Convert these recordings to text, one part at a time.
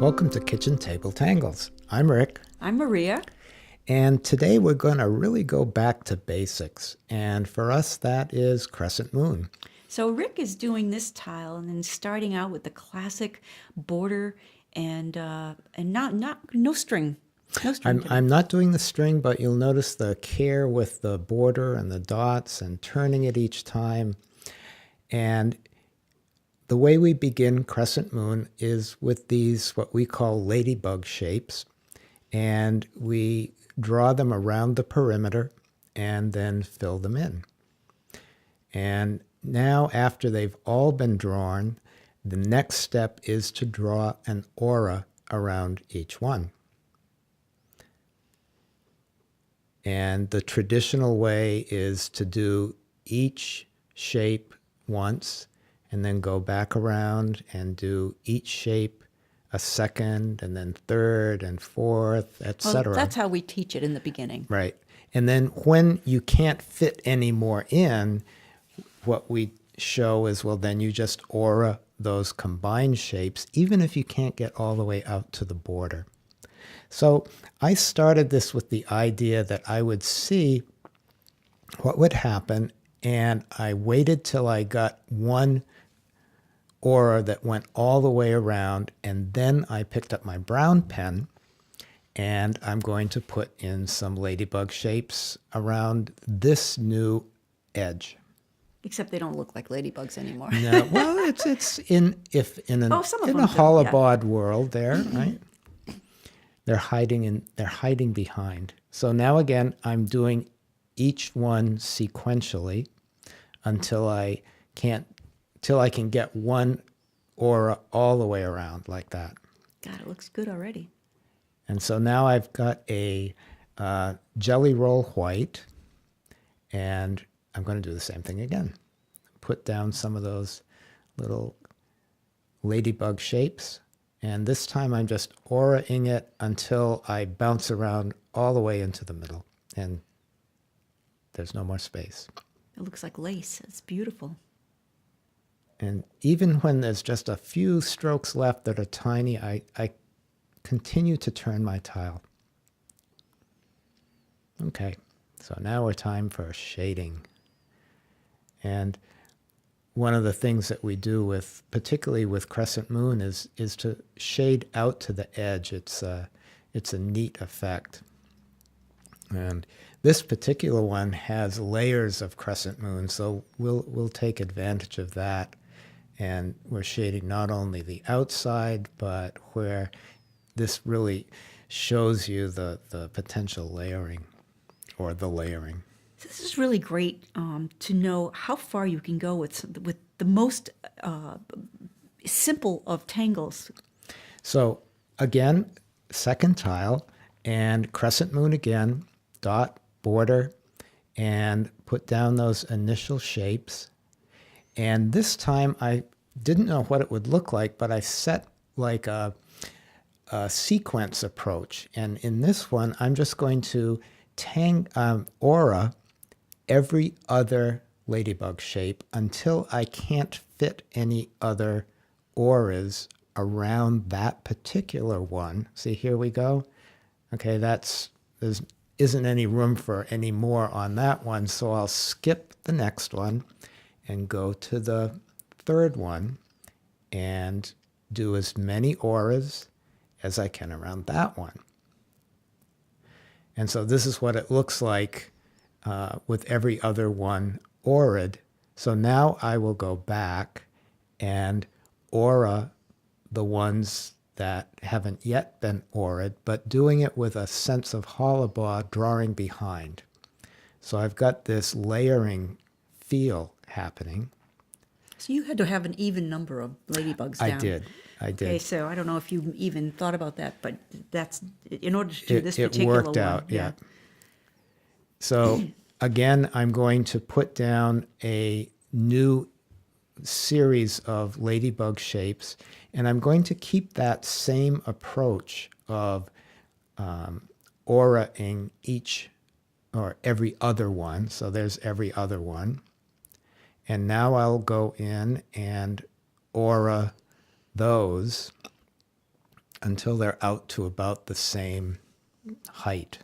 Welcome to Kitchen Table Tangles. I'm Rick, I'm Maria. and today we're going to really go back to basics. And for us, that is Crescent Moon. So Rick is doing this tile and then starting out with the classic border and not no string, no string today. I'm not doing the string, but you'll notice the care with the border and the dots and turning it each time. And the way we begin Crescent Moon is with these, what we call ladybug shapes. And we draw them around the perimeter and then fill them in. And now, after they've all been drawn, the next step is to draw an aura around each one. And the traditional way is to do each shape once and then go back around and do each shape a second and then third and fourth, etc. Well, that's how we teach it in the beginning. Right. And then when you can't fit any more in, what we show is, well, then you just aura those combined shapes, even if you can't get all the way out to the border. So I started this with the idea that I would see what would happen, and I waited till I got one aura that went all the way around, and then I picked up my brown pen, and I'm going to put in some ladybug shapes around this new edge. Except they don't look like ladybugs anymore. No, well, it's in Some of a them do, holobod world there, right? They're hiding behind. So now again, I'm doing each one sequentially until I can get one aura all the way around like that. God, it looks good already. And so now I've got a jelly roll white, and I'm going to do the same thing again. Put down some of those little ladybug shapes. And this time I'm just auraing it until I bounce around all the way into the middle. And there's no more space. It looks like lace. It's beautiful. And even when there's just a few strokes left that are tiny, I continue to turn my tile. Okay, so now we're time for shading. And one of the things that we do particularly with Crescent Moon is to shade out to the edge. It's a neat effect. And this particular one has layers of Crescent Moon, so we'll take advantage of that. And we're shading not only the outside, but where this really shows you the potential layering or the layering. This is really great to know how far you can go with the most simple of tangles. So again, second tile, and Crescent Moon again, dot, border, and put down those initial shapes. And this time I didn't know what it would look like, but I set like a sequence approach. And in this one, I'm just going to aura every other ladybug shape until I can't fit any other auras around that particular one. See, here we go. Okay, there isn't any room for any more on that one, so I'll skip the next one and go to the third one and do as many auras as I can around that one. And so this is what it looks like with every other one aura'd. So now I will go back and aura the ones that haven't yet been aura'd, but doing it with a sense of holobod drawing behind. So I've got this layering feel happening. So you had to have an even number of ladybugs down. I did. Okay, so I don't know if you even thought about that, but that's in order to do this particular one. It worked out, yeah. So again, I'm going to put down a new series of ladybug shapes, and I'm going to keep that same approach of auraing each or every other one. So there's every other one. And now I'll go in and aura those until they're out to about the same height.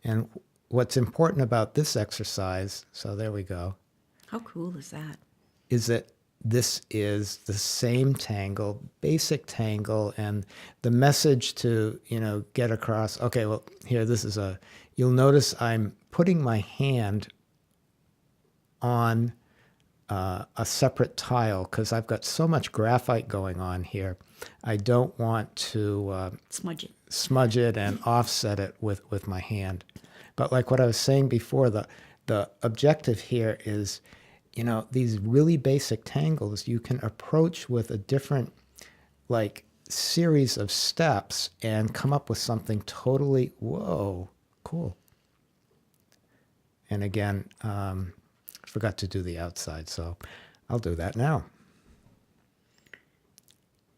And what's important about this exercise, so there we go, How cool is that? is that this is the same tangle, basic tangle, and the message to, get across. Okay, well, here, you'll notice I'm putting my hand on a separate tile because I've got so much graphite going on here. I don't want to smudge it and offset it with my hand. But like what I was saying before, the objective here is, these really basic tangles you can approach with a different series of steps and come up with something totally, whoa, cool. And again, forgot to do the outside, so I'll do that now.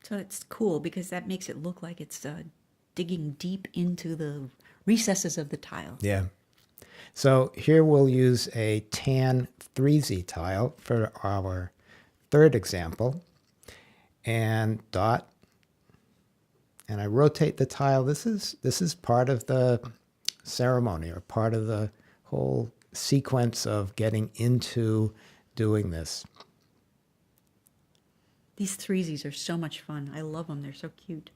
So it's cool because that makes it look like it's digging deep into the recesses of the tile. Yeah. So here we'll use a tan 3Z tile for our third example. And dot. And I rotate the tile. This is part of the ceremony, or part of the whole sequence of getting into doing this. These 3Zs are so much fun. I love them. They're so cute.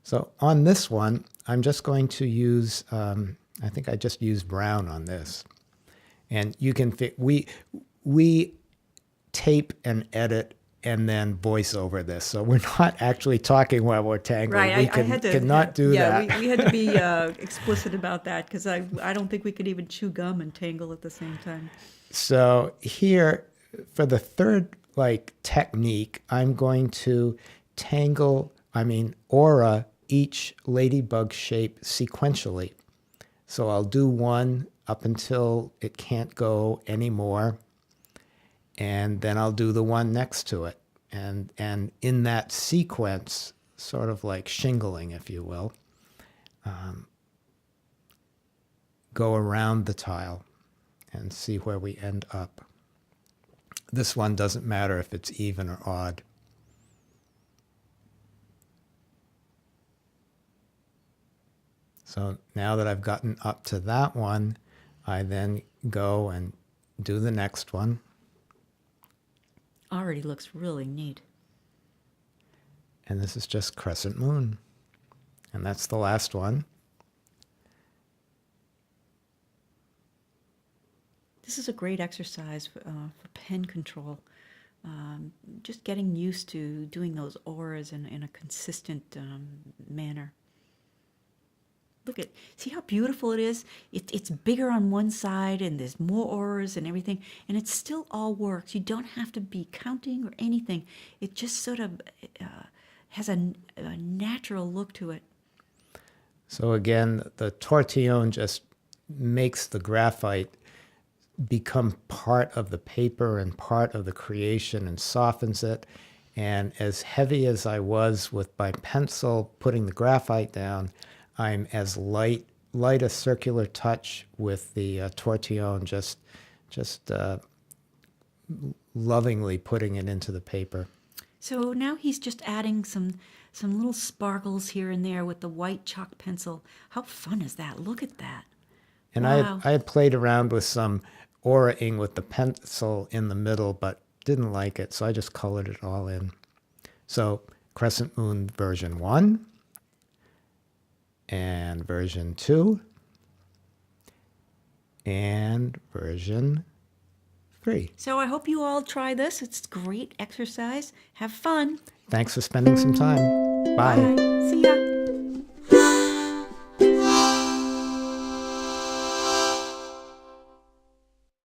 So on this one, I'm just going to use, I think I just used brown on this. And you can we tape and edit and then voice over this. So we're not actually talking while we're tangling. Right, We cannot do that. Yeah, we had to be explicit about that because I don't think we could even chew gum and tangle at the same time. So here, for the third technique, I'm going to aura each ladybug shape sequentially. So I'll do one up until it can't go anymore, and then I'll do the one next to it. And in that sequence, sort of like shingling, if you will, go around the tile and see where we end up. This one doesn't matter if it's even or odd. So now that I've gotten up to that one, I then go and do the next one. Already looks really neat. And this is just Crescent Moon. And that's the last one. This is a great exercise for pen control. Just getting used to doing those auras in a consistent manner. See how beautiful it is? It's bigger on one side and there's more auras and everything, and it still all works. You don't have to be counting or anything. It just sort of has a natural look to it. So again, the tortillon just makes the graphite become part of the paper and part of the creation and softens it. And as heavy as I was with my pencil putting the graphite down, I'm as light a circular touch with the tortillon, just lovingly putting it into the paper. So now he's just adding some little sparkles here and there with the white chalk pencil. How fun is that? Look at that. And wow. I had played around with some aura-ing with the pencil in the middle, but didn't like it, so I just colored it all in. So Crescent Moon version 1. And version 2, and version 3. So I hope you all try this. It's great exercise. Have fun. Thanks for spending some time. Bye. Bye. See ya.